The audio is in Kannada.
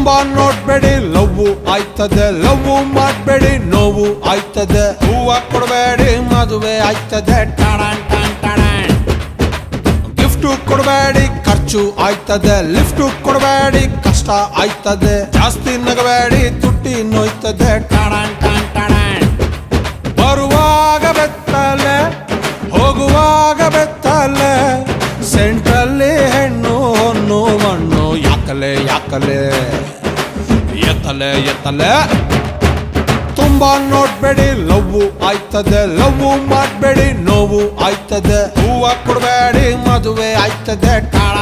ತುಂಬಾ ನೋಡ್ಬೇಡಿ ಲವ್ ಆಯ್ತದೆ, ಲವ್ ಮಾಡ್ಬೇಡಿ ನೋವು ಆಯ್ತದೆ. ಹೂವ ಕೊಡಬೇಡಿ ಮದುವೆ ಆಯ್ತದೆ, ಟಾಡಾನ್ ಟಾನ್ ಟಾಡಾನ್. ಗಿಫ್ಟ್ ಕೊಡಬೇಡಿ ಖರ್ಚು ಆಯ್ತದೆ, ಲಿಫ್ಟ್ ಕೊಡಬೇಡಿ ಕಷ್ಟ ಆಯ್ತದೆ. ಜಾಸ್ತಿ ನಗಬೇಡಿ ತುಟ್ಟಿ ನೋಯ್ತದೆ, ಟಾಡಾನ್ ಟಾನ್ ಟಾಡಾನ್. ಬರುವಾಗ ಬೆತ್ತಲೆ ಹೋಗುವಾಗ ಬೆತ್ತಲೆ, ಸೆಂಟ್ರಲ್ಲಿ ಹೆಣ್ಣು ಹೊನ್ನು ಮಣ್ಣು ಯಾಕಲೆ ಯಾಕಲೆ ಎತ್ತಲೆ ಎತ್ತಲೆ. ತುಂಬಾ ನೋಡ್ಬೇಡಿ ಲವ್ ಆಯ್ತದೆ, ಲವ್ ಮಾಡ್ಬೇಡಿ ನೋವು ಆಯ್ತದೆ. ಹೂವ ಕೊಡಬೇಡಿ ಮದುವೆ ಆಯ್ತದೆ, ಟಾಳ